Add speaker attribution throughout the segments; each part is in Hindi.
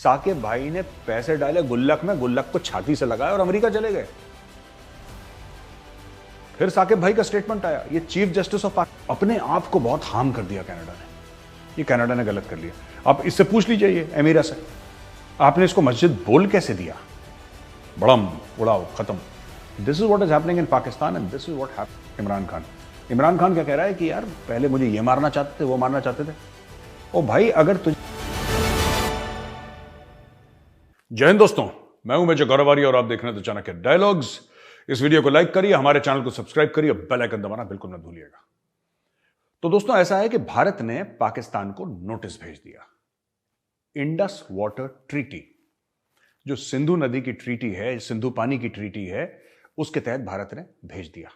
Speaker 1: साकिब भाई ने पैसे डाले गुल्लक में, गुल्लक को छाती से लगाया और अमेरिका चले गए। फिर साकिब भाई का स्टेटमेंट आया, ये चीफ जस्टिस ऑफ पाकिस्तान, अपने आप को बहुत हार्म कर दिया कनाडा ने, ये कनाडा ने गलत कर लिया। आप इससे पूछ लीजिए ये एमीरा से, आपने इसको मस्जिद बोल कैसे दिया, बड़म उड़ाओ खत्म। This is what is happening in Pakistan and this is what happened. Imran Khan क्या कह रहा है कि यार पहले मुझे ये मारना चाहते थे, वो मारना चाहते थे। ओ भाई अगर तुझे। जय हिंद दोस्तों, मैं हूं मेजर गौरवारी और आप देख रहे हैं द चाणक्य डायलॉग्स। इस वीडियो को लाइक करिए, हमारे चैनल को सब्सक्राइब करिए, बेल आइकन दबाना बिल्कुल मत भूलिएगा। तो दोस्तों ऐसा है कि भारत ने पाकिस्तान को नोटिस भेज दिया। इंडस वाटर ट्रीटी, जो सिंधु नदी की ट्रीटी है, सिंधु पानी की ट्रीटी है, उसके तहत भारत ने भेज दिया।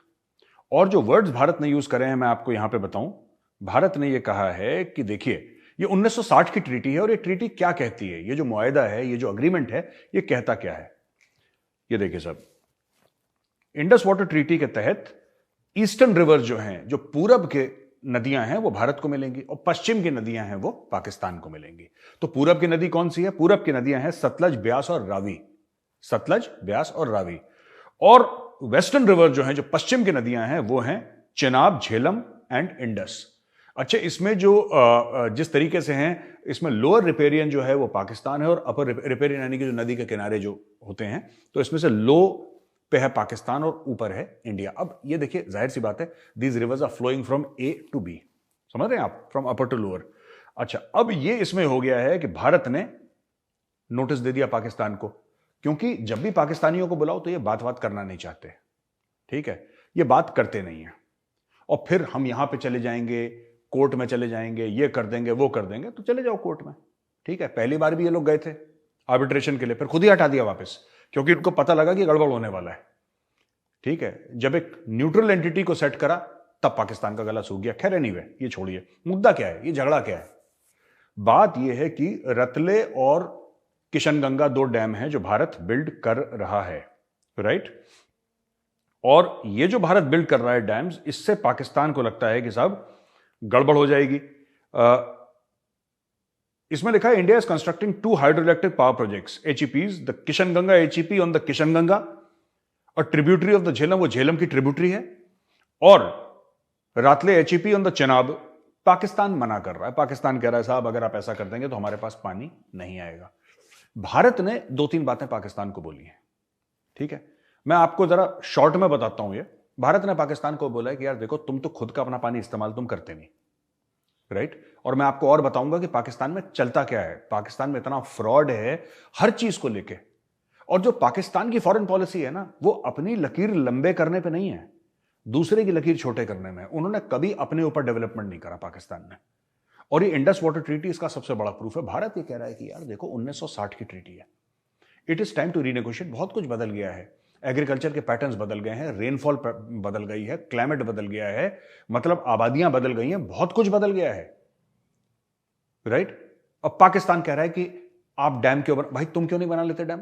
Speaker 1: और जो वर्ड्स भारत ने यूज करे हैं मैं आपको यहां पे बताऊं। भारत ने यह कहा है कि देखिए ये 1960 की ट्रीटी है और ये ट्रीटी क्या कहती है, ये जो मुआहदा है, ये जो अग्रीमेंट है, ये कहता क्या है। ये देखिए साहब, इंडस वाटर ट्रीटी के तहत ईस्टर्न रिवर जो हैं, जो पूरब के नदियां हैं वो भारत को मिलेंगी और पश्चिम की नदियां हैं वो पाकिस्तान को मिलेंगी। तो पूरब की नदी कौन सी है? पूरब की नदियां हैं सतलज, ब्यास और रावी। सतलज, ब्यास और रावी। और वेस्टर्न रिवर जो हैं, जो पश्चिम की नदियां हैं, वो हैं चेनाब, झेलम एंड इंडस। अच्छा, इसमें जो जिस तरीके से हैं, इसमें लोअर रिपेरियन जो है वो पाकिस्तान है और अपर रिपेरियन यानी कि जो नदी के किनारे जो होते हैं, तो इसमें से लो पे है पाकिस्तान और ऊपर है इंडिया। अब ये देखिए जाहिर सी बात है, these rivers are flowing from A to B, समझ रहे हैं आप, फ्रॉम अपर टू लोअर। अच्छा, अब ये इसमें हो गया है कि भारत ने नोटिस दे दिया पाकिस्तान को, क्योंकि जब भी पाकिस्तानियों को बुलाओ तो ये बात करना नहीं चाहते, ठीक है, ये बात करते नहीं है। और फिर हम यहां पे चले जाएंगे, कोर्ट में चले जाएंगे, ये कर देंगे, वो कर देंगे, तो चले जाओ कोर्ट में, ठीक है। पहली बार भी ये लोग गए थे आर्बिट्रेशन के लिए, फिर खुद ही हटा दिया वापस, क्योंकि उनको पता लगा कि गड़बड़ होने वाला है, ठीक है। जब एक न्यूट्रल एंटिटी को सेट करा तब पाकिस्तान का गला सूख गया। खैर एनीवे, ये छोड़िए, मुद्दा क्या है, ये झगड़ा क्या है। बात यह है कि रतले और किशनगंगा दो डैम हैं जो भारत बिल्ड कर रहा है, राइट। और ये जो भारत बिल्ड कर रहा है डैम्स, इससे पाकिस्तान को लगता है कि साहब गड़बड़ हो जाएगी। इसमें लिखा है India is constructing 2 hydroelectric power projects HEPs, the Kishanganga HEP on the Kishanganga और ट्रिब्यूटरी ऑफ द झेलम, वो झेलम की ट्रिब्यूटरी है, और रातले HEP on the Chenab. Pakistan मना कर रहा है, पाकिस्तान कह रहा है साहब अगर आप ऐसा कर देंगे तो हमारे पास पानी नहीं आएगा। भारत ने 2-3 बातें पाकिस्तान को बोली हैं, ठीक है। मैं आपको जरा शॉर्ट में बताता हूं। ये भारत ने पाकिस्तान को बोला है कि यार देखो, तुम तो खुद का अपना पानी इस्तेमाल तुम करते नहीं, राइट। और मैं आपको और बताऊंगा कि पाकिस्तान में चलता क्या है। पाकिस्तान में इतना फ्रॉड है हर चीज को लेके, और जो पाकिस्तान की फॉरेन पॉलिसी है ना, वो अपनी लकीर लंबे करने पे नहीं है, दूसरे की लकीर छोटे करने में। उन्होंने कभी अपने ऊपर डेवलपमेंट नहीं करा पाकिस्तान ने, और ये इंडस वाटर ट्रीटी इसका सबसे बड़ा प्रूफ है। भारत ये कह रहा है कि यार देखो 1960 की ट्रीटी है, it is time to renegotiate. बहुत कुछ बदल गया है, एग्रीकल्चर के पैटर्न्स बदल गए हैं, रेनफॉल बदल गई है, क्लाइमेट बदल गया है, मतलब आबादियां बदल गई हैं, बहुत कुछ बदल गया है, राइट। अब पाकिस्तान कह रहा है कि आप डैम क्यों भाई तुम क्यों नहीं बना लेते डैम,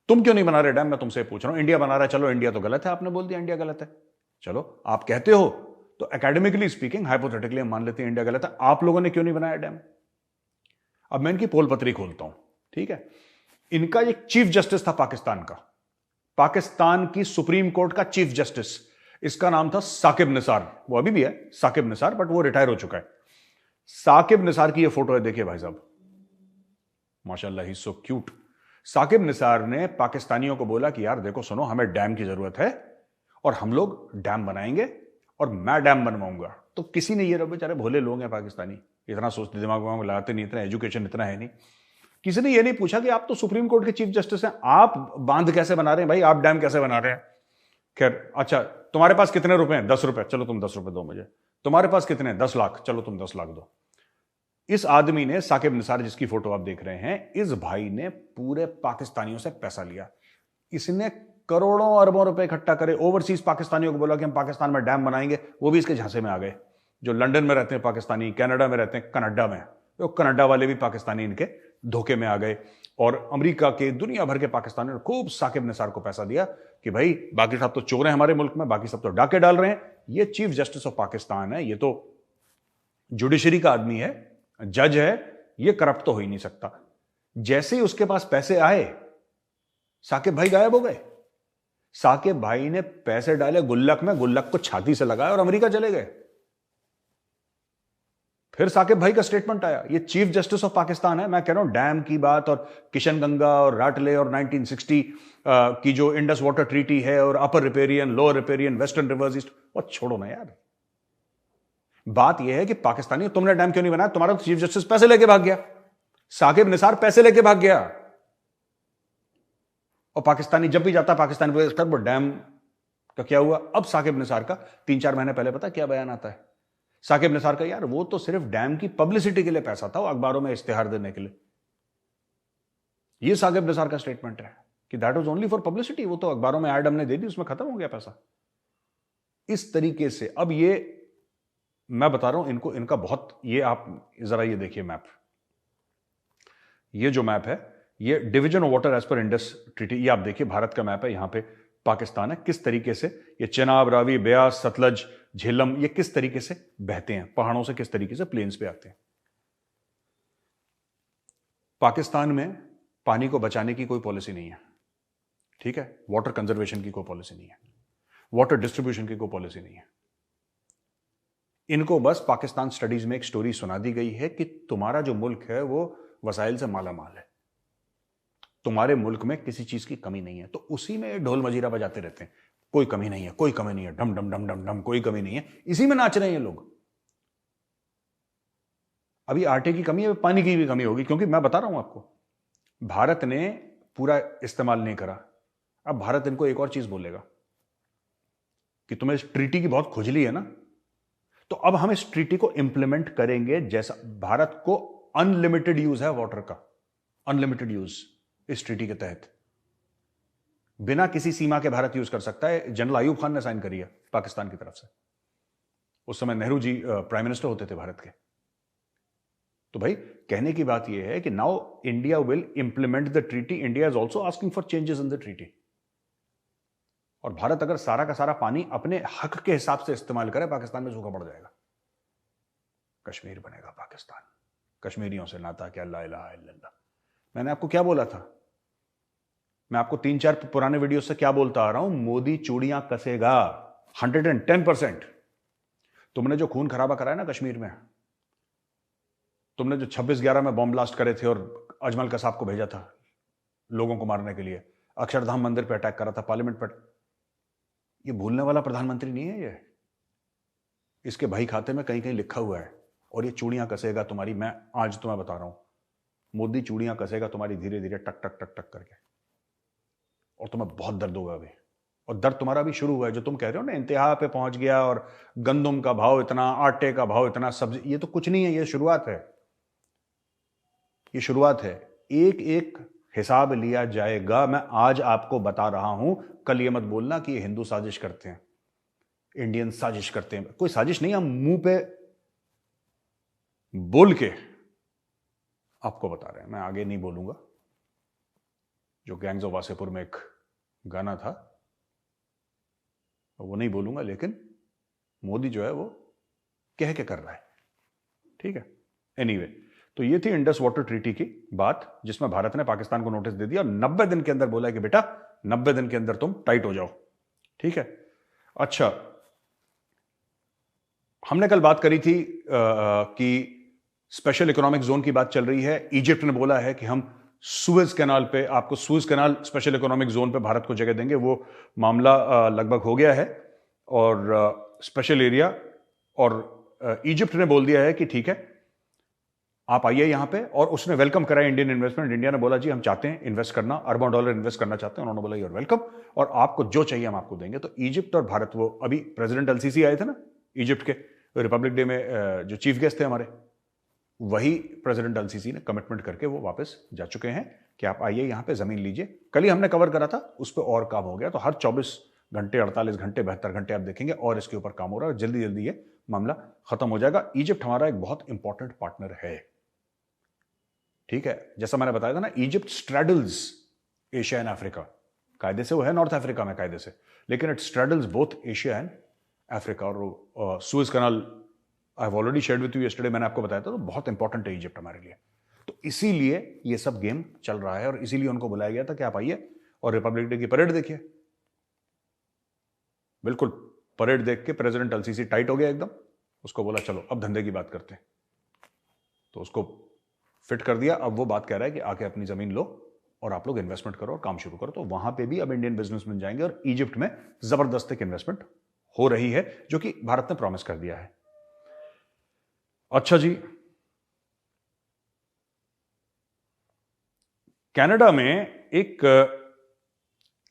Speaker 1: तुम क्यों नहीं बना रहे डैम, मैं तुमसे पूछ रहा हूं। इंडिया बना रहा है, चलो इंडिया तो गलत है, आपने बोल दिया इंडिया गलत है, चलो आप कहते हो तो एकेडमिकली स्पीकिंग, हाइपोथेटिकली हम मान लेते हैं इंडिया गलत है, आप लोगों ने क्यों नहीं बनाया डैम। अब मैं इनकी पोल पत्री खोलता हूं, ठीक है। इनका एक चीफ जस्टिस था पाकिस्तान का, पाकिस्तान की सुप्रीम कोर्ट का चीफ जस्टिस, इसका नाम था साकिब निसार। वो अभी भी है साकिब निसार, बट वो रिटायर हो चुका है। साकिब निसार की ये फोटो है, देखिए भाई साहब, माशाल्लाह ही सो क्यूट। साकिब निसार ने पाकिस्तानियों को बोला कि यार देखो सुनो, हमें डैम की जरूरत है और हम लोग डैम बनाएंगे और मैं डैम बनवाऊंगा। तो किसी ने, ये बेचारे भोले लोग हैं पाकिस्तानी, इतना सोचते दिमाग में लगाते नहीं, इतना एजुकेशन इतना है नहीं, किसी ने ये नहीं पूछा कि आप तो सुप्रीम कोर्ट के चीफ जस्टिस हैं, आप बांध कैसे बना रहे हैं भाई, आप डैम कैसे बना रहे हैं। खैर, अच्छा तुम्हारे पास कितने रुपए हैं? 10 रुपए, चलो तुम 10 रुपए दो मुझे। तुम्हारे पास कितने? 10 लाख, चलो तुम 10 लाख दो। इस आदमी ने, साकिब निसार जिसकी फोटो आप देख रहे हैं, इस भाई ने पूरे पाकिस्तानियों से पैसा लिया। इसने करोड़ों अरबों रुपए इकट्ठा करे, ओवरसीज पाकिस्तानियों को बोला कि हम पाकिस्तान में डैम बनाएंगे, वो भी इसके झांसे में आ गए। जो लंदन में रहते हैं पाकिस्तानी, कनाडा में रहते हैं, कनाडा में, तो कनाडा वाले भी पाकिस्तानी इनके धोखे में आ गए। और अमेरिका के, दुनिया भर के पाकिस्तानियों ने खूब साकिब निसार को पैसा दिया कि भाई बाकी सब तो चोर हैं हमारे मुल्क में, बाकी सब तो डाके डाल रहे हैं। ये चीफ जस्टिस ऑफ पाकिस्तान है, ये तो जुडिशरी का आदमी है, जज है, ये करप्ट तो हो ही नहीं सकता। जैसे ही उसके पास पैसे आए, साकिब भाई गायब हो गए। साकिब भाई ने पैसे डाले गुल्लक में, गुल्लक को छाती से लगाया और अमेरिका चले गए। फिर साकिब भाई का स्टेटमेंट आया, ये चीफ जस्टिस ऑफ पाकिस्तान है। मैं कह रहा हूं डैम की बात और किशनगंगा और राटले और 1960 की जो इंडस वाटर ट्रीटी है और upper riparian, lower riparian, western rivers east, और छोड़ो ना यार। बात यह है कि पाकिस्तानी, तुमने डैम क्यों नहीं बनाया? तुम्हारा चीफ जस्टिस पैसे लेके भाग गया, साकिब निसार पैसे लेके भाग गया। और पाकिस्तानी जब भी जाता पाकिस्तान वो डैम का क्या हुआ? अब साकिब निसार का 3-4 महीने पहले पता क्या बयान आता है? साकिब निसार का, यार वो तो सिर्फ डैम की पब्लिसिटी के लिए पैसा था, वो अखबारों में इश्तेहार देने के लिए। ये साकिब निसार का स्टेटमेंट है कि that was only for publicity, वो तो अखबारों में ऐड हमने दे दी, उसमें खत्म हो गया पैसा। इस तरीके से अब ये मैं बता रहा हूं इनको, इनका बहुत, ये आप जरा ये देखिए मैप, ये जो मैप है ये division of water as per Indus treaty, ये आप देखिए भारत का मैप है। यहां पे पाकिस्तान है, किस तरीके से ये चेनाब, रावी, ब्यास, सतलज, झेलम, ये किस तरीके से बहते हैं पहाड़ों से, किस तरीके से प्लेन्स पे आते हैं। पाकिस्तान में पानी को बचाने की कोई पॉलिसी नहीं है, ठीक है, वाटर कंजर्वेशन की कोई पॉलिसी नहीं है, वाटर डिस्ट्रीब्यूशन की कोई पॉलिसी नहीं है। इनको बस पाकिस्तान स्टडीज में एक स्टोरी सुना दी गई है कि तुम्हारा जो मुल्क है वो वसाइल से माला माल है, तुम्हारे मुल्क में किसी चीज की कमी नहीं है, तो उसी में ढोल मजीरा बजाते रहते हैं, कोई कमी नहीं है, कोई कमी नहीं है, डम डम डम डम डम, कोई कमी नहीं है, इसी में नाच रहे हैं लोग। अभी आटे की कमी है, पानी की भी कमी होगी, क्योंकि मैं बता रहा हूं आपको, भारत ने पूरा इस्तेमाल नहीं करा। अब भारत इनको एक और चीज बोलेगा कि तुम्हें इस ट्रीटी की बहुत खुजली है ना, तो अब हम इस ट्रीटी को इंप्लीमेंट करेंगे। जैसा भारत को अनलिमिटेड यूज है वाटर का, अनलिमिटेड यूज इस ट्रीटी के तहत, बिना किसी सीमा के भारत यूज कर सकता है। जनरल अयूब खान ने साइन करी है पाकिस्तान की तरफ से, उस समय नेहरू जी प्राइम मिनिस्टर होते थे भारत के। तो भाई कहने की बात यह है कि now India will implement the treaty, India is also asking for changes in the treaty. और भारत अगर सारा का सारा पानी अपने हक के हिसाब से इस्तेमाल करे, पाकिस्तान में सूखा पड़ जाएगा, कश्मीर बनेगा पाकिस्तान, कश्मीरियों से नाता क्या, ला इलाहा इल्लल्लाह। मैंने आपको क्या बोला था? मैं आपको 3-4 पुराने वीडियो से क्या बोलता आ रहा हूं? मोदी चूड़ियां कसेगा 110%। तुमने जो खून खराबा कराया ना कश्मीर में, तुमने जो 26/11 में बॉम्ब ब्लास्ट करे थे और अजमल कसाब को भेजा था लोगों को मारने के लिए, अक्षरधाम मंदिर पे अटैक करा था, पार्लियामेंट पर, ये भूलने वाला प्रधानमंत्री नहीं है ये। इसके भाई खाते में कहीं कहीं लिखा हुआ है। और ये चूड़ियां कसेगा तुम्हारी, मैं आज तुम्हें बता रहा हूं, मोदी चूड़ियां कसेगा तुम्हारी धीरे धीरे, टक टक टक टक करके, और तुम्हें बहुत दर्द होगा अभी। और दर्द तुम्हारा अभी शुरू हुआ है, जो तुम कह रहे हो ना इंतहा पे पहुंच गया और गंदम का भाव इतना, आटे का भाव इतना, सब्जी, ये तो कुछ नहीं है, ये शुरुआत है, ये शुरुआत है। एक एक हिसाब लिया जाएगा। मैं आज आपको बता रहा हूं, कल ये मत बोलना कि ये हिंदू साजिश करते हैं, इंडियन साजिश करते हैं। कोई साजिश नहीं, हम मुंह पे बोल के आपको बता रहे हैं। मैं आगे नहीं बोलूंगा, जो गैंग्स ऑफ वासेपुर में एक गाना था वो नहीं बोलूंगा, लेकिन मोदी जो है वो कह के कर रहा है, ठीक है। एनीवे, तो ये थी इंडस वाटर ट्रीटी की बात, जिसमें भारत ने पाकिस्तान को नोटिस दे दिया और 90 दिन के अंदर बोला कि बेटा 90 दिन के अंदर तुम टाइट हो जाओ, ठीक है। अच्छा, हमने कल बात करी थी कि स्पेशल इकोनॉमिक जोन की बात चल रही है। इजिप्ट ने बोला है कि हम सुएज कैनाल पे, आपको Suez canal special economic zone पे भारत को जगह देंगे। वो मामला लगभग हो गया है और स्पेशल एरिया, और इजिप्ट ने बोल दिया है कि ठीक है आप आइए यहां पे, और उसने वेलकम कराया इंडियन इन्वेस्टमेंट। इंडिया ने बोला जी हम चाहते हैं इन्वेस्ट करना, अरबों डॉलर इन्वेस्ट करना चाहते हैं। उन्होंने बोला यूर वेलकम, और आपको जो चाहिए हम आपको देंगे। तो इजिप्ट और भारत, वो अभी प्रेसिडेंट एलसीसी आए थे ना इजिप्ट के, रिपब्लिक डे में जो चीफ गेस्ट थे हमारे, वही प्रेसिडेंट एलसीसी ने कमिटमेंट करके वो वापस जा चुके हैं कि आप आइए यहां पे जमीन लीजिए। कल ही हमने कवर करा था, उस पर और काम हो गया। तो हर 24 घंटे, 48 घंटे, 72 घंटे आप देखेंगे और इसके ऊपर काम हो रहा है, जल्दी जल्दी ये मामला खत्म हो जाएगा। इजिप्ट हमारा एक बहुत इंपॉर्टेंट पार्टनर है, ठीक है। जैसा मैंने बताया था ना, इजिप्ट स्ट्रेडल्स एशिया एंड अफ्रीका, कायदे से वो है नॉर्थ अफ्रीका में कायदे से, लेकिन it straddles both Asia and Africa. और Suez canal I have already shared with you yesterday, मैंने आपको बताया था, तो बहुत इंपॉर्टेंट है इजिप्ट हमारे लिए। तो इसीलिए ये सब गेम चल रहा है और इसीलिए उनको बुलाया गया था कि आप आइए और रिपब्लिक डे की परेड देखिए। बिल्कुल परेड देख के प्रेसिडेंट अल-सीसी टाइट हो गया एकदम, उसको बोला चलो अब धंधे की बात करते हैं, तो उसको फिट कर दिया। अब वो बात कह रहा है कि आके अपनी जमीन लो और आप लोग इन्वेस्टमेंट करो और काम शुरू करो। तो वहां पे भी अब इंडियन बिजनेसमैन जाएंगे और इजिप्ट में जबरदस्त एक इन्वेस्टमेंट हो रही है जो कि भारत ने प्रॉमिस कर दिया है। अच्छा जी, कनाडा में एक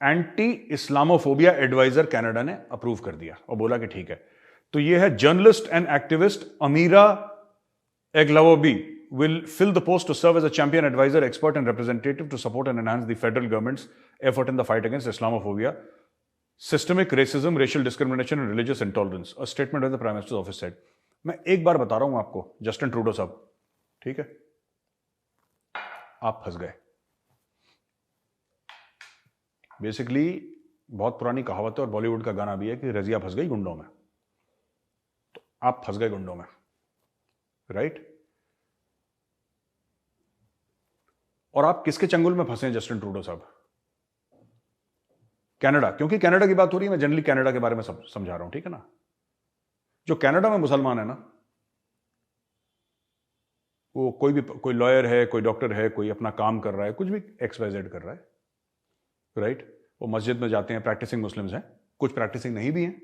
Speaker 1: एंटी इस्लामोफोबिया एडवाइजर कनाडा ने अप्रूव कर दिया और बोला कि ठीक है। तो ये है जर्नलिस्ट एंड एक्टिविस्ट अमीरा एग्लावोबी will fill the post to serve as a champion advisor, expert and representative to support and enhance the federal government's effort in the fight against Islamophobia, systemic racism, racial discrimination and religious intolerance. A statement of the Prime Minister's office said. मैं एक बार बता रहा हूं आपको, जस्टिन ट्रूडो साहब, ठीक है, आप फंस गए। बेसिकली बहुत पुरानी कहावत है और बॉलीवुड का गाना भी है कि रजिया फंस गई गुंडों में। तो आप फंस गए गुंडों में, राइट? और आप किसके चंगुल में फंसे हैं जस्टिन ट्रूडो साहब? कनाडा, क्योंकि कनाडा की बात हो रही है, मैं जनरली कनाडा के बारे में समझा रहा हूं, ठीक है ना? जो कनाडा में मुसलमान है ना, वो कोई लॉयर है, कोई डॉक्टर है, कोई अपना काम कर रहा है, कुछ भी XYZ कर रहा है, राइट? वो मस्जिद में जाते हैं, प्रैक्टिसिंग मुस्लिम्स हैं, कुछ प्रैक्टिसिंग नहीं भी हैं।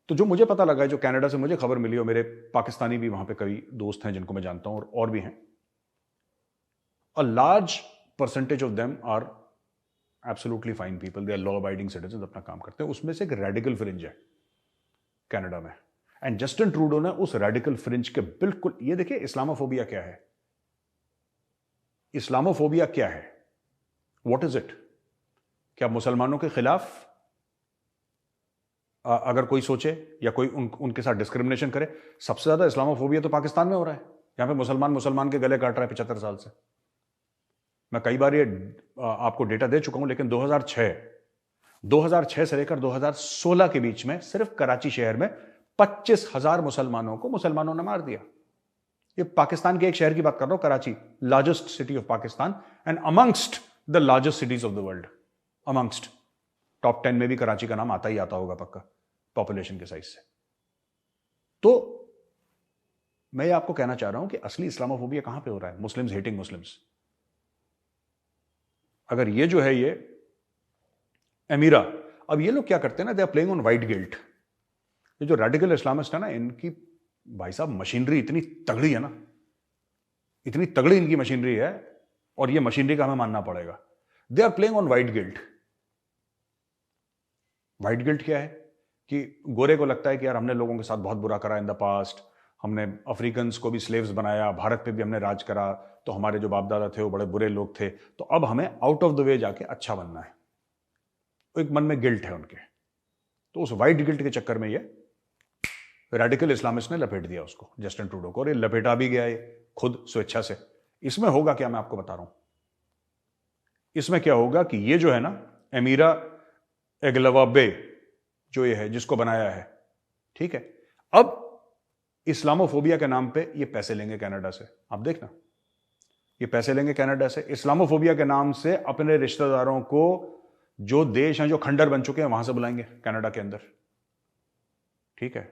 Speaker 1: तो जो मुझे पता लगा है, जो कनाडा से मुझे खबर मिली, और मेरे पाकिस्तानी भी वहां पे कई दोस्त हैं जिनको मैं जानता हूं और भी हैं, a large percentage of them are absolutely fine people, they are law abiding citizens, अपना काम करते हैं। उसमें से एक रेडिकल फ्रिंज है कनाडा में, एंड जस्टिन ट्रूडो ने उस रेडिकल फ्रिंज के बिल्कुल, ये देखिए इस्लामोफोबिया क्या है, इस्लामोफोबिया क्या है, व्हाट इज इट? क्या मुसलमानों के खिलाफ अगर कोई सोचे या कोई उनके साथ डिस्क्रिमिनेशन करे? सबसे ज्यादा इस्लामोफोबिया तो पाकिस्तान में हो रहा है, यहां पे मुसलमान के गले काट रहा है 75 साल से। मैं कई बार ये आपको डेटा दे चुका हूं, लेकिन 2006 से लेकर 2016 के बीच में सिर्फ कराची शहर में 25,000 मुसलमानों को मुसलमानों ने मार दिया। ये पाकिस्तान के एक शहर की बात कर रहा हूं, Karachi, largest city of Pakistan and amongst the largest cities of the world. Amongst top 10 में भी कराची का नाम आता ही आता होगा पक्का, पॉपुलेशन के साइज से। तो मैं ये आपको कहना चाह रहा हूं कि असली इस्लामोफोबिया कहां पे हो रहा है? Muslims hating Muslims. अगर ये जो है, ये अमीरा, अब ये लोग क्या करते हैं ना, they are playing on white guilt. ये जो रेडिकल इस्लामिस्ट है ना, इनकी भाई साहब मशीनरी इतनी तगड़ी है ना, इतनी तगड़ी इनकी मशीनरी है, और ये मशीनरी का हमें मानना पड़ेगा। They are playing on white guilt. White guilt क्या है? कि गोरे को लगता है कि यार हमने लोगों के साथ बहुत बुरा करा इन द पास्ट, हमने अफ्रीकन्स को भी स्लेव्स बनाया, भारत पे भी हमने राज करा, तो हमारे जो बाप दादा थे वो बड़े बुरे लोग थे, तो अब हमें आउट ऑफ द वे जाके अच्छा बनना है। तो एक मन में गिल्ट है उनके, तो उस वाइट गिल्ट के चक्कर में ये रेडिकल इस्लामिस्ट ने लपेट दिया उसको, जस्टिन ट्रूडो को, और ये लपेटा भी गया ये खुद स्वेच्छा से। इसमें होगा क्या, मैं आपको बता रहा हूं। इसमें क्या होगा कि ये जो है ना, अमीरा एग्लावाबे जो ये है, जिसको बनाया है, ठीक है, अब इस्लामोफोबिया के नाम पे ये पैसे लेंगे कनाडा से। आप देखना, ये पैसे लेंगे कनाडा से इस्लामोफोबिया के नाम से, अपने रिश्तेदारों को जो देश हैं जो खंडर बन चुके हैं वहां से बुलाएंगे कनाडा के अंदर, ठीक है।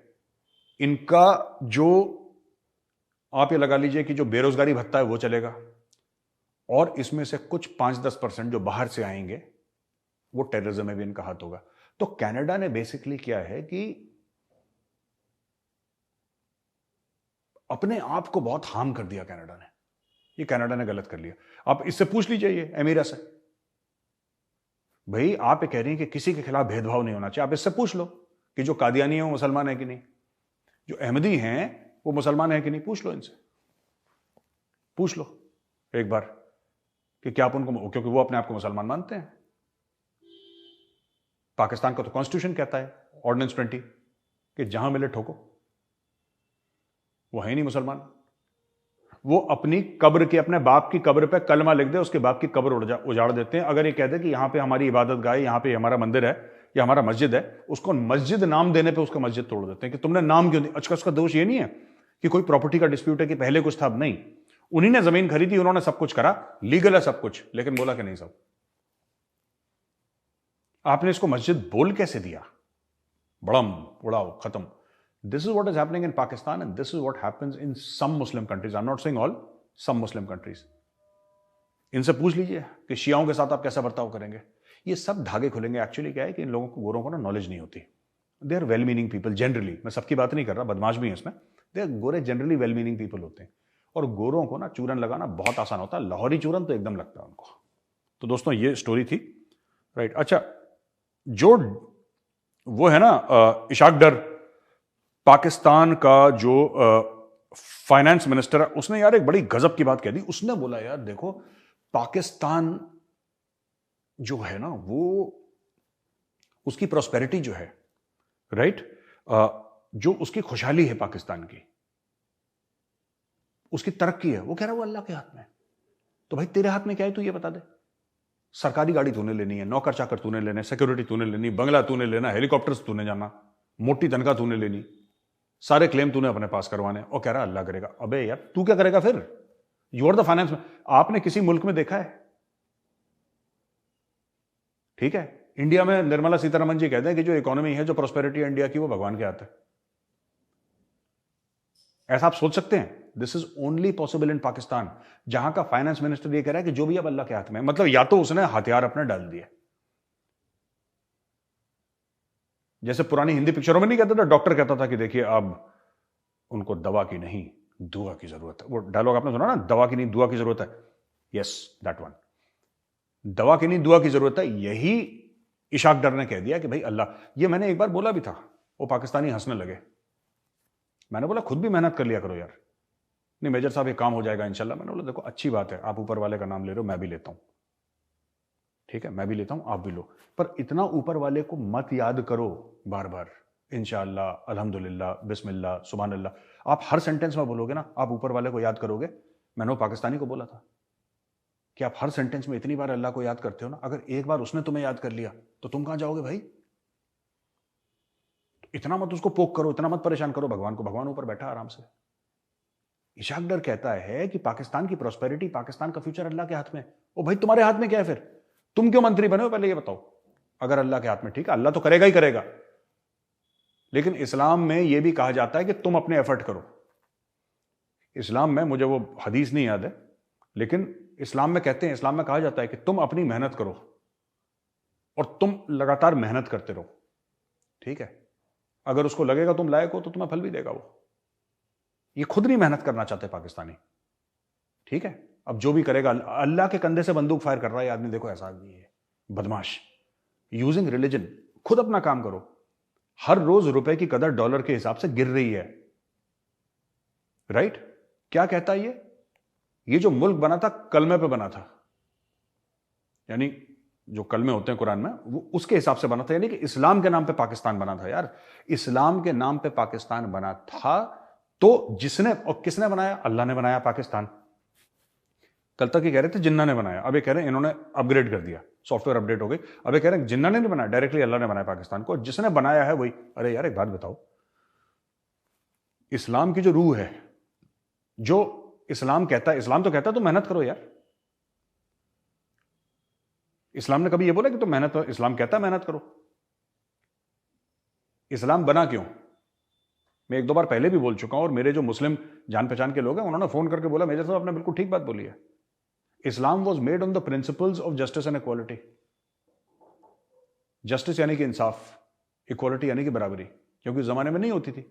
Speaker 1: इनका जो, आप ये लगा लीजिए कि जो बेरोजगारी भत्ता है वो चलेगा, और इसमें से कुछ 5-10% जो बाहर से आएंगे वो टेररिज्म में भी इनका हाथ होगा। तो कनाडा ने बेसिकली क्या है कि अपने आप को बहुत हार्म कर दिया कनाडा ने। ये कनाडा ने गलत कर लिया। आप इससे पूछ लीजिए ये अमीरा से, भाई आप ये कह रही हैं कि किसी के खिलाफ भेदभाव नहीं होना चाहिए, आप इससे पूछ लो कि जो कादियानी है वो मुसलमान है कि नहीं, जो अहमदी हैं वो मुसलमान है कि नहीं, पूछ लो इनसे, पूछ लो एक बार कि क्या आप उनको, क्योंकि वो अपने आप को मुसलमान मानते हैं। पाकिस्तान का तो कॉन्स्टिट्यूशन कहता है, ऑर्डिनेंस 20, कि जहां मिले ठोको। वो है ही नहीं मुसलमान। वो अपनी कब्र की, अपने बाप की कब्र पे कलमा लिख दे, उसके बाप की कब्र उजाड़ देते हैं। अगर ये कह दे कि यहां पे हमारी इबादत गाह है, यहां पे हमारा मंदिर है या हमारा मस्जिद है, उसको मस्जिद नाम देने पे उसका मस्जिद तोड़ देते हैं कि तुमने नाम क्यों दिया। अच्छा, उसका दोष ये नहीं है कि कोई प्रॉपर्टी का डिस्प्यूट है कि पहले कुछ था अब नहीं, उन्हीं ने जमीन खरीदी, उन्होंने सब कुछ करा, लीगल है सब कुछ, लेकिन बोला कि नहीं साहब आपने इसको मस्जिद बोल कैसे दिया, बड़म उड़ाओ खत्म। This is what is happening in Pakistan and this is what happens in some Muslim countries. I am not saying all, some Muslim countries. इनसे पूछ लीजिए कि शियाओं के साथ आप कैसा बर्ताव करेंगे। ये सब धागे खुलेंगे। एक्चुअली क्या है कि इन लोगों को, गोरों को ना नॉलेज नहीं होती। They are well meaning people generally, मैं सबकी बात नहीं कर रहा, बदमाश भी है इसमें। They are Gore generally well meaning people होते हैं, और गोरों को ना चूरन लगाना बहुत आसान होता है। लाहौरी चूरन तो एकदम लगता है उनको। तो दोस्तों ये स्टोरी थी, राइट। अच्छा, जो वो है ना इशाक डर, पाकिस्तान का जो फाइनेंस मिनिस्टर है, उसने यार एक बड़ी गजब की बात कह दी। उसने बोला यार देखो, पाकिस्तान जो है ना, वो उसकी प्रॉस्पेरिटी जो है, राइट, जो उसकी खुशहाली है पाकिस्तान की, उसकी तरक्की है, वो कह रहा है वो अल्लाह के हाथ में। तो भाई तेरे हाथ में क्या है तू ये बता दे। सरकारी गाड़ी तूने लेनी है, नौकर चाकर तूने लेने, सिक्योरिटी तूने लेनी, बंगला तूने लेना, हेलीकॉप्टर्स तूने जाना, मोटी तनख्वाह तूने लेनी, सारे क्लेम तूने अपने पास करवाने, और कह रहा अल्लाह करेगा। अबे यार तू क्या करेगा फिर? यू आर द फाइनेंस में। आपने किसी मुल्क में देखा है? ठीक है, इंडिया में निर्मला सीतारमण जी कहते हैं कि जो इकोनॉमी है, जो प्रोस्पेरिटी है इंडिया की, वो भगवान के हाथ है। ऐसा आप सोच सकते हैं? This is only possible in Pakistan, जहां का फाइनेंस मिनिस्टर ये कह रहा है कि जो भी अब अल्लाह के हाथ में। मतलब या तो उसने हथियार अपने डाल दिए, जैसे पुरानी हिंदी पिक्चरों में नहीं कहता था, डॉक्टर कहता था कि देखिए अब उनको दवा की नहीं दुआ की जरूरत है। वो डायलॉग आपने सुना ना, दवा की नहीं दुआ की जरूरत है। यस, दैट वन, दवा की नहीं दुआ की जरूरत है। यही इशाक डर ने कह दिया कि भाई अल्लाह। ये मैंने एक बार बोला भी था, वो पाकिस्तानी हंसने लगे। मैंने बोला खुद भी मेहनत कर लिया करो यार। नहीं मेजर साहब ये काम हो जाएगा इंशाल्लाह। मैंने बोला देखो अच्छी बात है, आप ऊपर वाले का नाम ले रहे हो, मैं भी लेता हूं, ठीक है, मैं भी लेता हूं, आप भी लो, पर इतना ऊपर वाले को मत याद करो बार बार, इंशाअल्लाह, अल्हम्दुलिल्लाह, बिस्मिल्लाह, सुभान अल्लाह। आप हर सेंटेंस में बोलोगे ना, आप ऊपर वाले को याद करोगे। मैंने वो पाकिस्तानी को बोला था कि आप हर सेंटेंस में इतनी बार अल्लाह को याद करते हो ना, अगर एक बार उसने तुम्हें याद कर लिया तो तुम कहां जाओगे भाई? इतना मत उसको पोक करो, इतना मत परेशान करो भगवान को। भगवान ऊपर बैठा आराम से। इशाक डर कहता है कि पाकिस्तान की प्रॉस्पेरिटी, पाकिस्तान का फ्यूचर अल्लाह के हाथ में। ओ भाई तुम्हारे हाथ में क्या है फिर? तुम क्यों मंत्री बने हो पहले ये बताओ। अगर अल्लाह के हाथ में, ठीक है, अल्लाह तो करेगा ही करेगा, लेकिन इस्लाम में यह भी कहा जाता है कि तुम अपने एफर्ट करो। इस्लाम में, मुझे वो हदीस नहीं याद है, लेकिन इस्लाम में कहते हैं, इस्लाम में कहा जाता है कि तुम अपनी मेहनत करो और तुम लगातार मेहनत करते रहो, ठीक है। अगर उसको लगेगा तुम लायक हो तो तुम्हें फल भी देगा वो। ये खुद नहीं मेहनत करना चाहते पाकिस्तानी, ठीक है। अब जो भी करेगा, अल्लाह के कंधे से बंदूक फायर कर रहा है आदमी, देखो ऐसा आदमी है बदमाश। यूजिंग रिलीजन, खुद अपना काम करो। हर रोज रुपए की कदर डॉलर के हिसाब से गिर रही है, राइट। क्या कहता है ये जो मुल्क बना था कलमे पे बना था, यानी जो कलमे होते हैं कुरान में, वो उसके हिसाब से बना था, यानी कि इस्लाम के नाम पे पाकिस्तान बना था यार। इस्लाम के नाम पे पाकिस्तान बना था, तो जिसने और किसने बनाया? अल्लाह ने बनाया पाकिस्तान। कल तक ये कह रहे थे जिन्ना ने बनाया, अब ये कह रहे हैं इन्होंने अपग्रेड कर दिया, सॉफ्टवेयर अपडेट हो गई। अब ये कह रहे हैं जिन्ना ने नहीं बनाया, डायरेक्टली अल्लाह ने बनाया पाकिस्तान को। जिसने बनाया है वही। अरे यार एक बात बताओ, इस्लाम की जो रूह है, जो इस्लाम कहता है, इस्लाम तो कहता है तुम मेहनत करो यार। इस्लाम ने कभी ये बोला कि तुम मेहनत करो? इस्लाम कहता है मेहनत करो। इस्लाम बना क्यों? मैं एक दो बार पहले भी बोल चुका हूं, और मेरे जो मुस्लिम जान पहचान के लोग हैं उन्होंने फोन करके बोला मेजर साहब आपने बिल्कुल ठीक बात बोली है। Islam was made on the principles of justice and equality. Justice यानी कि इंसाफ, इक्वालिटी यानी कि बराबरी, क्योंकि उस जमाने में नहीं होती थी।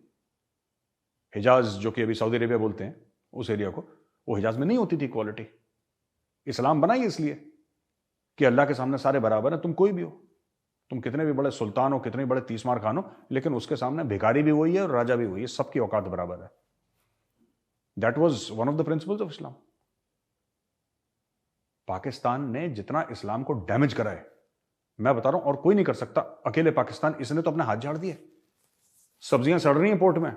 Speaker 1: हिजाज, जो कि अभी सऊदी अरेबिया बोलते हैं उस एरिया को, वो हिजाज में नहीं होती थी इक्वालिटी। इस्लाम बना ही इसलिए कि अल्लाह के सामने सारे बराबर हैं, तुम कोई भी हो, तुम कितने भी बड़े सुल्तान हो, कितने बड़े तीसमार खान हो, लेकिन उसके सामने भिखारी भी वही है और राजा भी वही है, सबकी औकात बराबर है। That was one of the principles of Islam. Pakistan ने जितना इस्लाम को डैमेज करा है, मैं बता रहा हूं, और कोई नहीं कर सकता, अकेले पाकिस्तान। इसने तो अपने हाथ झाड़ दिए। सब्जियां सड़ रही हैं पोर्ट में,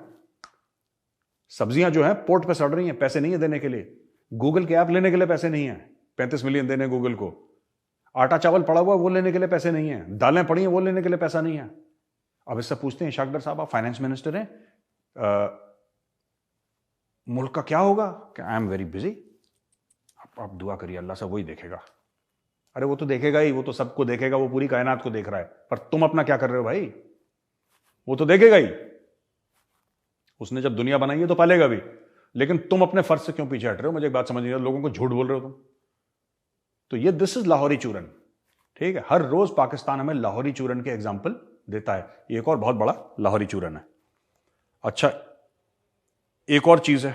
Speaker 1: सब्जियां जो है पोर्ट पे सड़ रही हैं, पैसे नहीं है देने के लिए। गूगल के ऐप लेने के लिए पैसे नहीं है, 35 मिलियन देने गूगल को। आटा चावल पड़ा हुआ वो लेने के लिए पैसे नहीं है, दालें पड़ी हैं वो लेने के लिए पैसा नहीं है। अब इससे पूछते हैं इशाक डर साहब, आप फाइनेंस मिनिस्टर हैं, मुल्क का क्या होगा? आई एम वेरी बिजी, आप दुआ करिए अल्लाह से, वही देखेगा। अरे वो तो देखेगा ही, वो तो सबको देखेगा, वो पूरी कायनात को देख रहा है, पर तुम अपना क्या कर रहे हो भाई? वो तो देखेगा ही, उसने जब दुनिया बनाई है तो पालेगा भी, लेकिन तुम अपने फर्ज से क्यों पीछे हट रहे हो? मुझे एक बात समझ नहीं, लोगों को झूठ बोल रहे हो तुम। तो ये दिस इज लाहौरी चूरन, ठीक है। हर रोज पाकिस्तान हमें लाहौरी चूरन के एग्जाम्पल देता है। एक और बहुत बड़ा लाहौरी चूरन है। अच्छा, एक और चीज है,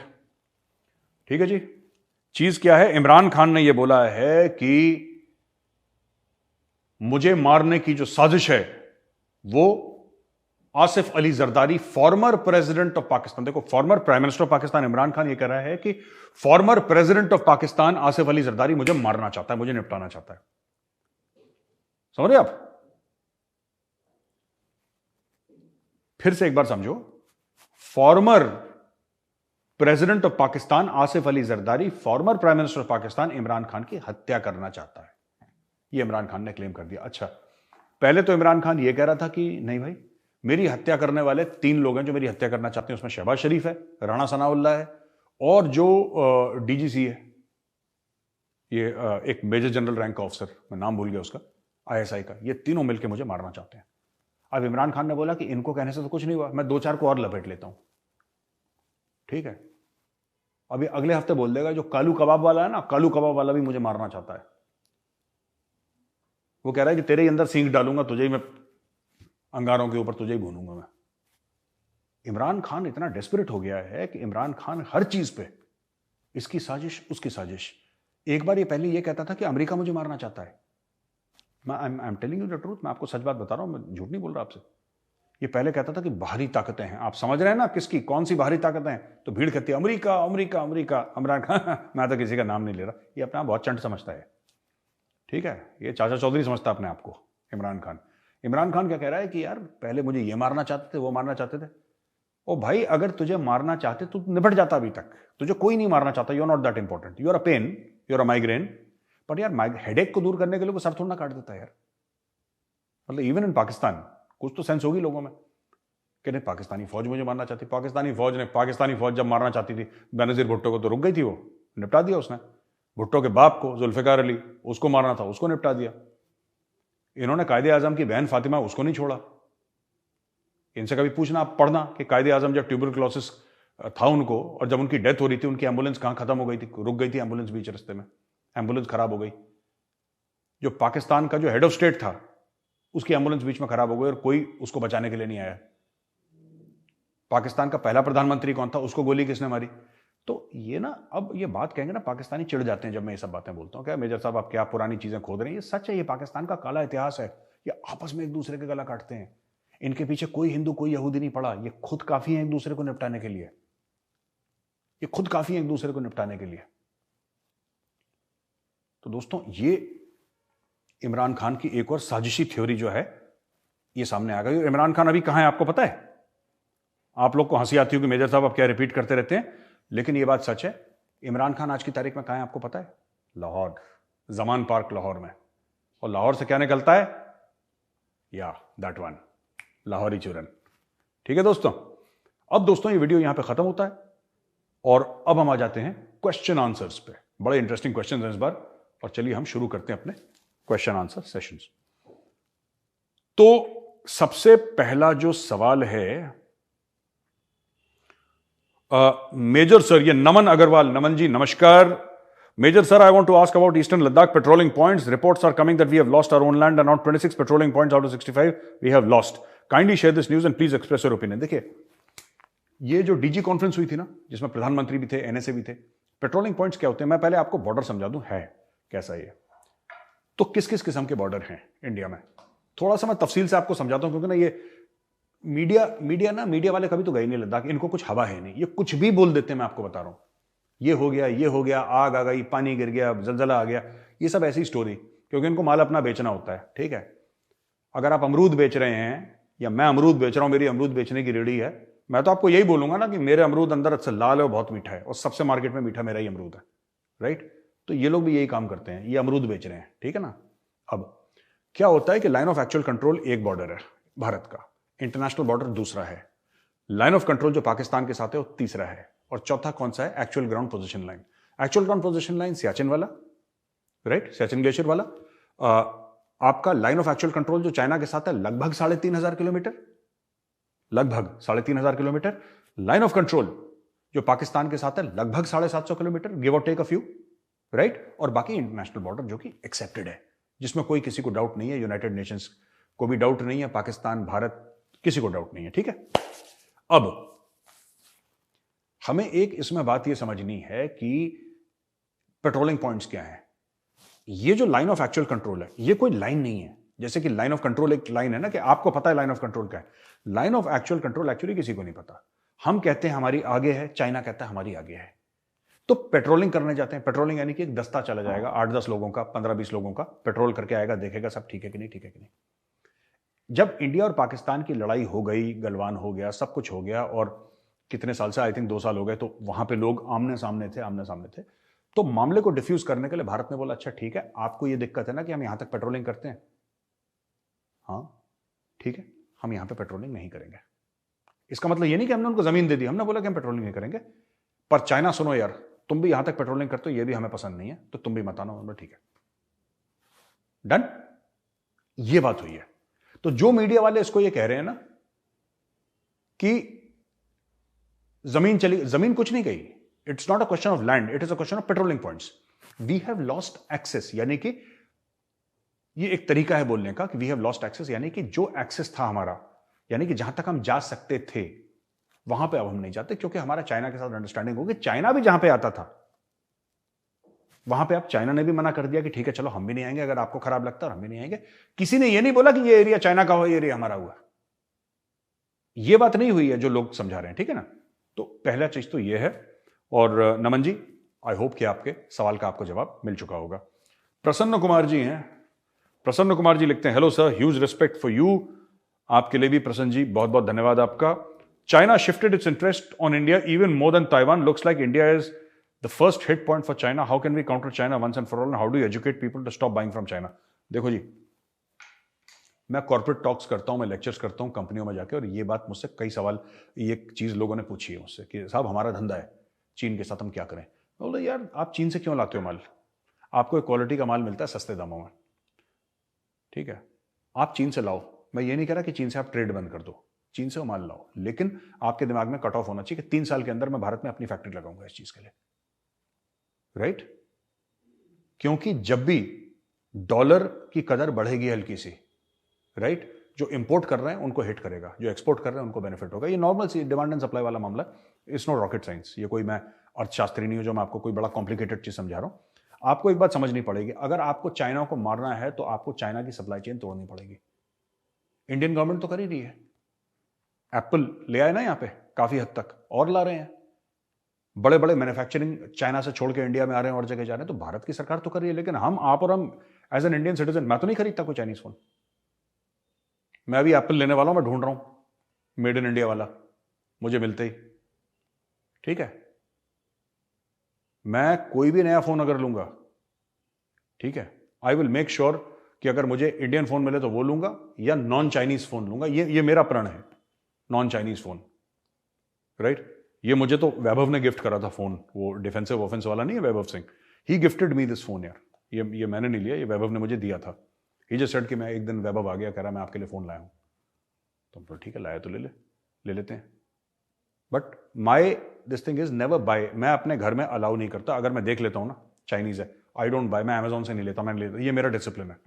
Speaker 1: ठीक है जी। चीज क्या है? इमरान खान ने यह बोला है कि मुझे मारने की जो साजिश है वो Asif Ali Zardari, former president of Pakistan, देखो former prime minister of Pakistan Imran Khan ये कह रहा है कि former president of Pakistan Asif Ali Zardari मुझे मारना चाहता है, मुझे निपटाना चाहता है। समझ रहे आप? फिर से एक बार समझो, farmer president of Pakistan Asif Ali Zardari farmer prime minister of Pakistan Imran Khan की हत्या करना चाहता है, यह इमरान खान ने क्लेम कर दिया। अच्छा, पहले तो इमरान खान यह कह रहा था कि नहीं भाई, मेरी हत्या करने वाले 3 लोग हैं जो मेरी हत्या करना चाहते हैं, उसमें शहबाज शरीफ है, राणा सनाउल्लाह है, और जो डीजीसी है, ये एक मेजर जनरल रैंक का ऑफिसर, मैं नाम भूल गया उसका, आईएसआई का, ये तीनों मिलकर मुझे मारना चाहते हैं। अब इमरान खान ने बोला कि इनको कहने से तो कुछ नहीं हुआ, मैं 2-4 को और लपेट लेता हूं, ठीक है। अभी अगले हफ्ते बोल देगा जो कालू कबाब वाला है ना, कालू कबाब वाला भी मुझे मारना चाहता है। वो कह रहा है कि तेरे ही अंदर सींग डालूंगा, तुझे ही मैं अंगारों के ऊपर तुझे ही भूनूंगा मैं। इमरान खान इतना डेस्परेट हो गया है कि इमरान खान हर चीज पे इसकी साजिश, उसकी साजिश। एक बार ये पहले ये कहता था कि अमेरिका मुझे मारना चाहता है। मैं I am telling you the truth, मैं आपको सच बात बता रहा हूं, मैं झूठ नहीं बोल रहा आपसे। ये पहले कहता था कि बाहरी ताकतें हैं, आप समझ रहे हैं ना किसकी, कौन सी बाहरी ताकतें हैं? तो भीड़ कहती है America America America. Imran Khan मैं तो किसी का नाम नहीं ले रहा, ये अपना बहुत चंट समझता है, ठीक है। ये चाचा चौधरी समझता अपने आप को इमरान खान। इमरान खान क्या कह रहा है कि यार पहले मुझे ये मारना चाहते थे, वो मारना चाहते थे। ओ भाई, अगर तुझे मारना चाहते तो निपट जाता अभी तक। तुझे कोई नहीं मारना चाहता, you are not that important, you are a pain, you are a migraine. But यार हेडेक को दूर करने के लिए वो सर थोड़ा ना काट देता है यार। मतलब इवन इन पाकिस्तान कुछ तो सेंस होगी लोगों में कि नहीं, पाकिस्तानी फौज मुझे मारना चाहती। पाकिस्तानी फौज जब मारना चाहती थी बेनजीर भुट्टो को, तो रुक गई थी, वो निपटा दिया उसने। भुट्टो के बाप को, जुल्फिकार अली, उसको मारना था, उसको निपटा दिया। इन्होंने कायदे आजम की बहन फातिमा, उसको नहीं छोड़ा। इनसे कभी पूछना, आप पढ़ना कि कायदे आजम जब ट्यूबरक्लोसिस था उनको, और जब उनकी डेथ हो रही थी, उनकी एम्बुलेंस कहां खत्म हो गई थी, रुक गई थी एम्बुलेंस बीच रास्ते में, एम्बुलेंस खराब हो गई। जो पाकिस्तान का जो हेड ऑफ स्टेट था, उसकी एम्बुलेंस बीच में खराब हो गई और कोई उसको बचाने के लिए नहीं आया। पाकिस्तान का पहला प्रधानमंत्री कौन था, उसको गोली किसने मारी? तो ये ना, अब ये बात कहेंगे ना, पाकिस्तानी चिढ़ जाते हैं जब मैं ये सब बातें बोलता हूं। क्या मेजर साहब आप क्या पुरानी चीजें खोद रहे हैं? ये सच है, ये पाकिस्तान का काला इतिहास है। ये आपस में एक दूसरे के गला काटते हैं। इनके पीछे कोई हिंदू कोई यहूदी नहीं पड़ा, ये खुद काफी है एक दूसरे को निपटाने के लिए। ये खुद काफी है एक दूसरे को निपटाने के लिए। तो दोस्तों, ये इमरान खान की एक और साजिशी थ्योरी जो है ये सामने आ गई। इमरान खान अभी कहां है आपको पता है? आप लोग को हंसी आती होगी मेजर साहब आप क्या रिपीट करते रहते हैं, लेकिन ये बात सच है। इमरान खान आज की तारीख में कहां है आपको पता है? लाहौर, जमान पार्क लाहौर में। और लाहौर से क्या निकलता है? या दैट वन, लाहौरी चूरन। ठीक है दोस्तों, अब दोस्तों ये वीडियो यहां पे खत्म होता है और अब हम आ जाते हैं क्वेश्चन आंसर्स पे। बड़े इंटरेस्टिंग क्वेश्चन हैं इस बार, और चलिए हम शुरू करते हैं अपने क्वेश्चन आंसर सेशंस। तो सबसे पहला जो सवाल है, मेजर सर, ये नमन अग्रवाल, नमन जी नमस्कार। Major sir, I want to ask about Eastern Ladakh patrolling points. Reports are coming that we have lost our own land and around 26 patrolling points out of 65 we have lost. Kindly share this news and please express your opinion. देखिए, ये जो डीजी कॉन्फ्रेंस हुई थी ना, जिसमें प्रधानमंत्री भी थे, एनएसए भी थे, पेट्रोलिंग पॉइंट्स क्या होते हैं? मैं पहले आपको बॉर्डर समझा दूं है कैसा ये। तो किस किस किस्म के बॉर्डर हैं इंडिया में, थोड़ा सा मैं तफसील से आपको समझाता हूं, क्योंकि ना ये मीडिया वाले कभी तो गए नहीं लद्दाख, इनको कुछ हवा है नहीं, ये कुछ भी बोल देते हैं। मैं आपको बता रहा हूं, ये हो गया, आग आ गई, पानी गिर गया, जलजला आ गया, ये सब ऐसी स्टोरी, क्योंकि इनको माल अपना बेचना होता है। ठीक है, अगर आप अमरूद बेच रहे हैं या मैं अमरूद बेच रहा हूं, मेरी अमरूद बेचने की रेडी है, मैं तो आपको यही बोलूंगा ना कि मेरे अमरूद अंदर से लाल है और बहुत मीठा है, और सबसे मार्केट में मीठा मेरा ही अमरूद है, राइट? तो ये लोग भी यही काम करते हैं, ये अमरूद बेच रहे हैं, ठीक है ना। अब क्या होता है कि लाइन ऑफ एक्चुअल कंट्रोल एक बॉर्डर है भारत का, इंटरनेशनल बॉर्डर दूसरा है, लाइन ऑफ कंट्रोल जो पाकिस्तान के साथ है वो तीसरा है, और चौथा कौन सा है? Actual ground position line. Actual transposition line Siachen वाला, राइट, सियाचिन ग्लेशियर वाला। आपका लाइन ऑफ एक्चुअल कंट्रोल जो चाइना के साथ है लगभग 3,500 किलोमीटर, लगभग 3,500 किलोमीटर। लाइन ऑफ कंट्रोल जो पाकिस्तान के साथ है लगभग 750 किलोमीटर, गिव और टेक अ फ्यू, राइट। और बाकी इंटरनेशनल बॉर्डर जो कि एक्सेप्टेड है, जिसमें कोई किसी को डाउट नहीं है, यूनाइटेड नेशंस को भी डाउट नहीं है, पाकिस्तान, भारत, किसी को डाउट नहीं है, ठीक है। अब हमें एक इसमें बात यह समझनी है कि पेट्रोलिंग पॉइंट्स क्या है। ये जो लाइन ऑफ एक्चुअल कंट्रोल है ये कोई लाइन नहीं है, जैसे कि लाइन ऑफ कंट्रोल एक लाइन है ना कि आपको पता है लाइन ऑफ कंट्रोल क्या है। Line of actual control actually किसी को नहीं पता। हम कहते हैं हमारी आगे है, चाइना कहता है हमारी आगे है। तो पेट्रोलिंग करने जाते हैं, पेट्रोलिंग यानी कि एक दस्ता चला जाएगा 8-10 लोगों का, 15-20 लोगों का, पेट्रोल करके आएगा, देखेगा सब ठीक है कि नहीं, ठीक है कि नहीं। जब इंडिया और पाकिस्तान की लड़ाई हो गई, गलवान हो गया, सब कुछ हो गया, और कितने साल से, आई थिंक 2 साल हो गए, तो वहां पे लोग आमने सामने थे, तो मामले को डिफ्यूज करने के लिए भारत ने बोला अच्छा ठीक है, आपको ये दिक्कत है ना कि हम यहां तक पेट्रोलिंग करते हैं, हाँ ठीक है, हम यहां पे पेट्रोलिंग नहीं करेंगे। इसका मतलब ये नहीं कि हमने उनको जमीन दे दी, हमने बोला कि हम पेट्रोलिंग नहीं करेंगे, पर चाइना सुनो यार, तुम भी यहां तक पेट्रोलिंग करते हो, ये भी हमें पसंद नहीं है, तो तुम भी मत आना। ठीक है, डन, ये बात हुई है। तो जो मीडिया वाले इसको ये कह रहे हैं ना कि जमीन कुछ नहीं गई, it's not a question of land, it is a question of patrolling points. We have lost access, यानी कि ये एक तरीका है बोलने का कि वी हैव लॉस्ट एक्सेस, यानी कि जो एक्सेस था हमारा, यानी कि जहां तक हम जा सकते थे वहां पे अब हम नहीं जाते, क्योंकि हमारा चाइना के साथ अंडरस्टैंडिंग होगी। चाइना भी जहां पे आता था वहां पे अब चाइना ने भी मना कर दिया कि ठीक है चलो हम भी नहीं आएंगे, अगर आपको खराब लगता है हम भी नहीं आएंगे। किसी ने ये नहीं बोला कि ये एरिया चाइना का हो, ये एरिया हमारा हुआ, ये बात नहीं हुई है जो लोग समझा रहे हैं, ठीक है ना। तो पहला चीज तो ये है। और नमन जी, आई होप कि आपके सवाल का आपको जवाब मिल चुका होगा। प्रसन्न कुमार जी हैं, प्रसन्न कुमार जी लिखते हैं hello sir, huge respect for you. आपके लिए भी प्रसन्न जी बहुत बहुत धन्यवाद आपका। China shifted its interest on India even more than Taiwan, looks like India is the first hit point for China, how can we counter China once and for all, how do you educate people to stop buying from China. देखो जी, मैं कॉर्पोरेट टॉक्स करता हूं, मैं लेक्चर्स करता हूं कंपनियों में जाके, और ये बात मुझसे कई सवाल, ये चीज लोगों ने पूछी है मुझसे कि साहब हमारा धंधा है चीन के साथ, हम क्या करें। मैं बोला यार आप चीन से क्यों लाते हो माल, आपको एक क्वालिटी का माल मिलता है सस्ते दामों में, ठीक है, आप चीन से लाओ। मैं ये नहीं कह रहा कि चीन से आप ट्रेड बंद कर दो, चीन से वो माल लाओ, लेकिन आपके दिमाग में कट ऑफ होना चाहिए कि 3 साल के अंदर मैं भारत में अपनी फैक्ट्री लगाऊंगा इस चीज के लिए, राइट। क्योंकि जब भी डॉलर की कदर बढ़ेगी हल्की सी, राइट, जो इंपोर्ट कर रहे हैं उनको हिट करेगा, जो एक्सपोर्ट कर रहे हैं उनको बेनिफिट होगा। ये नॉर्मल सी डिमांड एंड सप्लाई वाला मामला, इट्स नॉट रॉकेट साइंस। ये कोई मैं अर्थशास्त्री नहीं हूं जो मैं आपको कोई बड़ा कॉम्प्लिकेटेड चीज समझा रहा हूं। आपको एक बात समझनी पड़ेगी, अगर आपको चाइना को मारना है तो आपको चाइना की सप्लाई चेन तोड़नी पड़ेगी। इंडियन गवर्नमेंट तो कर ही रही है, एप्पल ले आए ना यहां पे काफी हद तक, और ला रहे हैं, बड़े बड़े मैन्युफैक्चरिंग चाइना से छोड़ के इंडिया में आ रहे हैं और जगह जा रहे हैं, तो भारत की सरकार तो कर रही है। लेकिन हम, आप और हम एज एन इंडियन सिटीजन, मैं तो नहीं खरीदता कोई चाइनीज फोन। मैं अभी एप्पल लेने वाला हूं, मैं ढूंढ रहा हूं मेड इन इंडिया वाला, मुझे मिलते ही, ठीक है। मैं कोई भी नया फोन अगर लूंगा, ठीक है, आई विल मेक श्योर कि अगर मुझे इंडियन फोन मिले तो वो लूंगा या नॉन चाइनीज फोन लूंगा। ये मेरा प्रण है, नॉन चाइनीज फोन, राइट। ये मुझे तो वैभव ने गिफ्ट करा था फोन, वो डिफेंसिव ऑफेंस वाला नहीं है, वैभव सिंह, ही गिफ्टेड मी दिस फोन यार। ये मैंने नहीं लिया, ये वैभव ने मुझे दिया था। ही जस्ट सेड कि मैं एक दिन, वैभव आ गया कह रहा मैं आपके लिए फोन लाया हूं, तो ठीक है लाया तो ले लेते हैं। But my this thing is never buy, मैं अपने घर में अलाउ नहीं करता। अगर मैं देख लेता हूं ना चाइनीज है, आई डोंट बाय, मैं अमेजोन से नहीं लेता, मैं लेता, ये मेरा डिसिप्लिन है।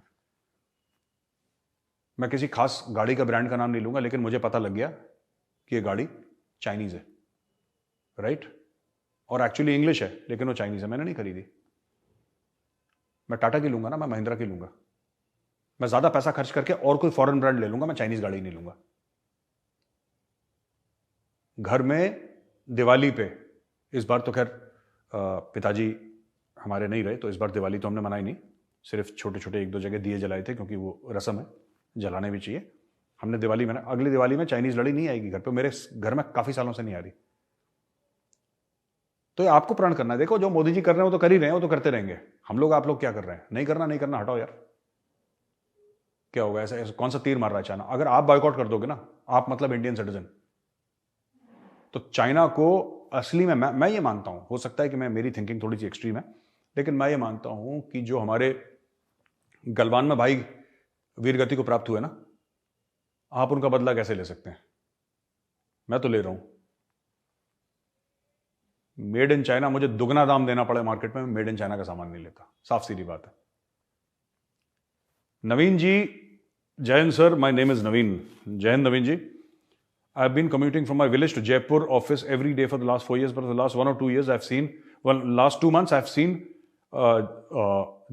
Speaker 1: मैं किसी खास गाड़ी का ब्रांड का नाम नहीं लूंगा, लेकिन मुझे पता लग गया कि ये गाड़ी चाइनीज है, राइट, और एक्चुअली इंग्लिश है लेकिन वो चाइनीज है, मैंने नहीं खरीदी। मैं टाटा की लूंगा ना, मैं महिंद्रा की लूंगा। मैं ज्यादा पैसा खर्च करके और कोई फॉरेन ब्रांड ले लूंगा, मैं चाइनीज गाड़ी नहीं लूंगा। घर में दिवाली पे, इस बार तो खैर पिताजी हमारे नहीं रहे, तो इस बार दिवाली तो हमने मनाई नहीं, सिर्फ छोटे छोटे 1-2 जगह दिए जलाए थे, क्योंकि वो रस्म है, जलाने भी चाहिए। हमने दिवाली में, अगली दिवाली में चाइनीज लड़ी नहीं आएगी घर पे, मेरे घर में काफी सालों से नहीं आ रही। तो ये आपको प्रण करना है। देखो जो मोदी जी कर रहे हैं वो तो कर ही रहे हैं, वो तो करते रहेंगे। हम लोग, आप लोग क्या कर रहे हैं? नहीं करना, हटाओ यार। क्या होगा? ऐसा कौन सा तीर मार रहा है चाइना? अगर आप बॉयकॉट कर दोगे ना, आप मतलब इंडियन सिटीजन, तो चाइना को असली में मैं ये मानता हूं, हो सकता है कि मेरी थिंकिंग थोड़ी सी एक्सट्रीम है, लेकिन मैं ये मानता हूं कि जो हमारे गलवान में भाई वीरगति को प्राप्त हुए ना, आप उनका बदला कैसे ले सकते हैं? मैं तो ले रहा हूं। मेड इन चाइना, मुझे दुगना दाम देना पड़े मार्केट में, मेड इन चाइना का सामान नहीं लेता, साफ सीधी बात है। Naveen ji, Jai Hind sir, my name is Naveen. Jai Hind Naveen ji. I've been commuting from my village to Jaipur office every day for the last 4 years, but for the last 1 or 2 years I've seen, well, last 2 months I've seen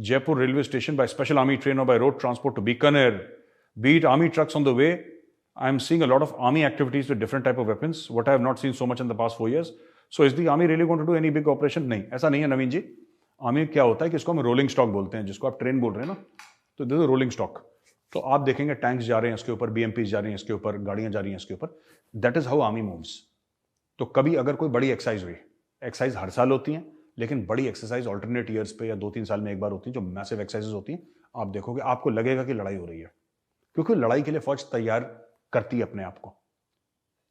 Speaker 1: Jaipur railway station by special army train or by road transport to Bikaner, be it army trucks on the way. I'm seeing a lot of army activities with different type of weapons, what I have not seen so much in the past 4 years. So is the army really going to do any big operation? नहीं, ऐसा नहीं है नवीन जी। आर्मी क्या होता है कि इसको हम रोलिंग स्टॉक बोलते हैं, जिसको आप ट्रेन बोल रहे हैं ना, तो दिस इज रोलिंग स्टॉक। तो आप देखेंगे टैंक्स जा रहे हैं इसके ऊपर, बीएमपीज जा रही हैं इसके ऊपर, गाड़ियां जा रही हैं इसके ऊपर। That is how army moves. तो कभी अगर कोई बड़ी एक्सरसाइज हुई, एक्सरसाइज हर साल होती हैं, लेकिन बड़ी एक्सरसाइज ऑल्टरनेट ईयर्स पे या 2-3 साल में एक बार होती है, जो मैसिव एक्सरसाइज होती हैं, आप देखोगे, आपको लगेगा कि लड़ाई हो रही है, क्योंकि लड़ाई के लिए फौज तैयार करती है अपने आप को।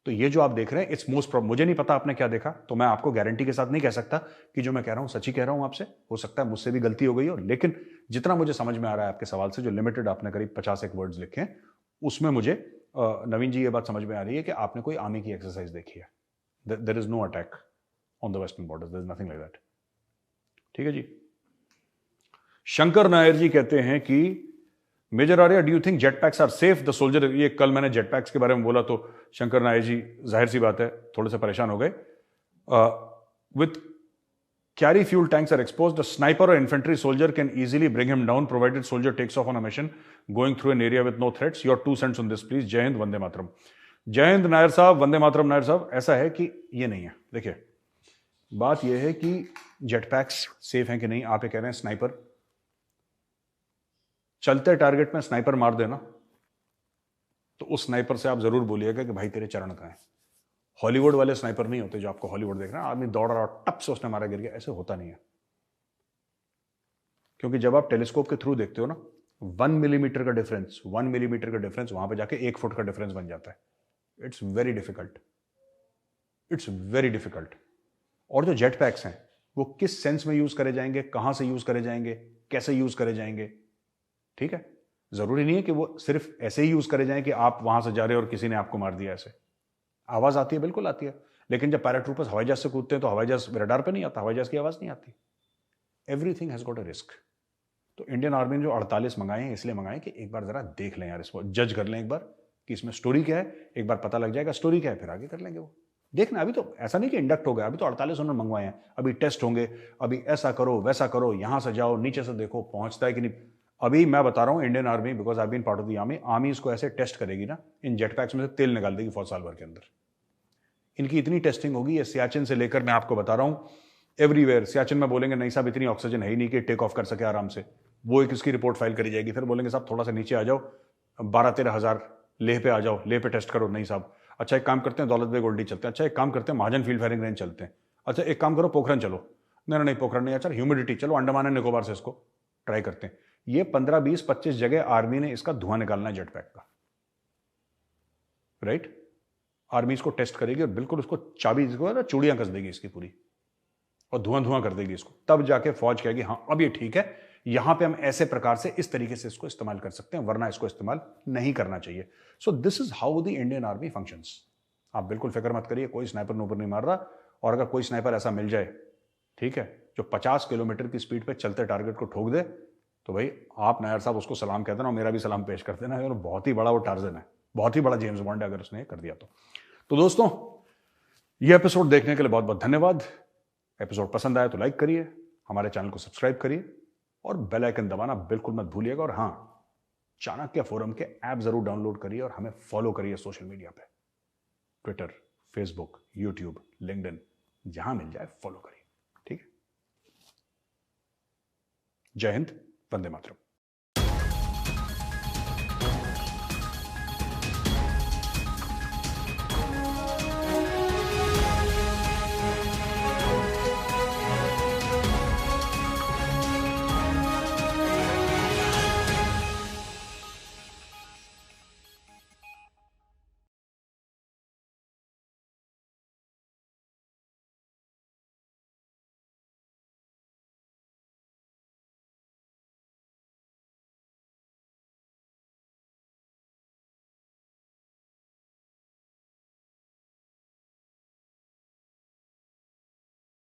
Speaker 1: तो ये जो आप देख रहे हैं, इट्स मोस्ट, मुझे नहीं पता आपने क्या देखा, तो मैं आपको गारंटी के साथ नहीं कह सकता कि जो मैं कह रहा हूं सच ही कह रहा हूं आपसे। हो सकता है मुझसे भी गलती हो गई हो, लेकिन जितना मुझे समझ में आ रहा है आपके सवाल से, जो लिमिटेड आपने करीब 50 एक वर्ड्स लिखे हैं, उसमें मुझे नवीन जी ये बात समझ में आ रही है कि आपने कोई आर्मी की एक्सरसाइज देखी है। There is no attack on the western border, there is nothing like that. ठीक है जी। शंकर नायर जी कहते हैं कि major Arya, do you think jet packs are safe the soldier? ये कल मैंने जेट पैक्स के बारे में बोला तो शंकर नायर जी जाहिर सी बात है थोड़े से परेशान हो गए। With carry fuel tanks are exposed, a sniper or infantry soldier can easily bring him down provided soldier takes off on a mission going through an area with no threats. Your 2 cents on this please. जय हिंद, वंदे मातरम। जय हिंद नायर साहब, वंदे मातरम नायर साहब। ऐसा है कि ये नहीं है, देखिए बात यह है कि जेट पैक्स सेफ हैं कि नहीं। आप ये कह रहे हैं स्नाइपर, चलते टारगेट में स्नाइपर मार देना, तो उस स्नाइपर से आप जरूर बोलिएगा कि भाई तेरे चरण कहां हैं। हॉलीवुड वाले स्नाइपर नहीं होते जो आपको हॉलीवुड देख रहे हैं, आदमी दौड़ रहा टप से उसने मारा गिर गया, ऐसे होता नहीं है। क्योंकि जब आप टेलीस्कोप के थ्रू देखते हो ना, 1 मिलीमीटर का डिफरेंस, 1 मिलीमीटर का डिफरेंस वहां पे जाके 1 फुट का डिफरेंस बन जाता है। It's very difficult, it's very difficult. और जो जेट पैक्स हैं वो किस सेंस में यूज करे जाएंगे, कहां से यूज करे जाएंगे, कैसे यूज करे जाएंगे, ठीक है। जरूरी नहीं है कि वो सिर्फ ऐसे ही यूज करे जाएं कि आप वहां से जा रहे हो और किसी ने आपको मार दिया। ऐसे आवाज आती है, बिल्कुल आती है, लेकिन जब पैराट्रूपर्स हवाई जहाज से कूदते हैं तो हवाई जहाज रडार पे नहीं आता, हवाई जहाज की आवाज नहीं आती। Everything has got a risk. तो इंडियन आर्मी ने जो 48 मंगाए हैं इसलिए मंगाए कि एक बार जरा देख लें यार, इसको जज कर लें एक बार कि इसमें स्टोरी क्या है। एक बार पता लग जाएगा स्टोरी क्या है, फिर आगे कर लेंगे वो। देखना, अभी तो ऐसा नहीं कि इंडक्ट हो गया, अभी तो 48 उन्होंने मंगवाए हैं, अभी टेस्ट होंगे, अभी ऐसा करो वैसा करो, यहां से जाओ नीचे से देखो पहुंचता है कि नहीं। अभी मैं बता रहा हूं Indian army, because I been part of the army, army इसको ऐसे टेस्ट करेगी ना, इन जेट पैक्स में से तेल निकाल देगी फौज साल भर के अंदर। इनकी इतनी टेस्टिंग होगी, ये सियाचिन से लेकर मैं आपको बता रहा हूं एवरीवेयर। सियाचिन में बोलेंगे नहीं साहब इतनी ऑक्सीजन है ही नहीं कि टेक ऑफ कर सके आराम से, वो एक इसकी रिपोर्ट फाइल करी जाएगी। फिर बोलेंगे साहब थोड़ा सा नीचे आ जाओ, 12-13 हजार लेह पे आ जाओ, लेह पे टेस्ट करो। नहीं साहब, अच्छा एक काम करते हैं दौलत बेग ओल्डी चलते हैं, अच्छा एक काम करते हैं महाजन फील्ड फायरिंग रेंज चलते हैं, अच्छा एक काम करो पोखरन चलो, नहीं नहीं पोखरन नहीं, अच्छा ह्यूमिडिटी चलो अंडमान एंड निकोबार से इसको ट्राई करते हैं। ये 15, 20, 25 जगह आर्मी ने इसका धुआं निकालना है जेट पैक का, राइट। आर्मी इसको टेस्ट करेगी और बिल्कुल उसको चाबी चूड़ियां कस देगी इसकी पूरी, और धुआं धुआं कर देगी इसको। तब जाके फौज कहेगी हाँ अब ये ठीक है, यहां पे हम ऐसे प्रकार से इस तरीके से इसको इस्तेमाल कर सकते हैं, वरना इसको इस्तेमाल नहीं करना चाहिए। So this is how the Indian army functions. आप बिल्कुल फिक्र मत करिए, कोई स्नाइपर नूपर नहीं मार रहा। और अगर कोई स्नाइपर ऐसा मिल जाए, ठीक है, जो 50 किलोमीटर की स्पीड पे चलते टारगेट को ठोक दे, तो भाई आप नायर साहब उसको सलाम कहते ना, मेरा भी सलाम पेश करते ना। बहुत ही बड़ा वो टार्जन है, बहुत ही बड़ा जेम्स बॉन्ड है अगर उसने कर दिया तो दोस्तों ये एपिसोड देखने के लिए बहुत बहुत धन्यवाद। एपिसोड पसंद आया तो लाइक करिए, हमारे चैनल को सब्सक्राइब करिए और बेल आइकन दबाना बिल्कुल मत भूलिएगा। और हाँ, चाणक्य फोरम के ऐप जरूर डाउनलोड करिए और हमें फॉलो करिए सोशल मीडिया पे, ट्विटर, फेसबुक, यूट्यूब, लिंक्डइन, जहां मिल जाए फॉलो करिए, ठीक है। जय हिंद, वंदे मातरम।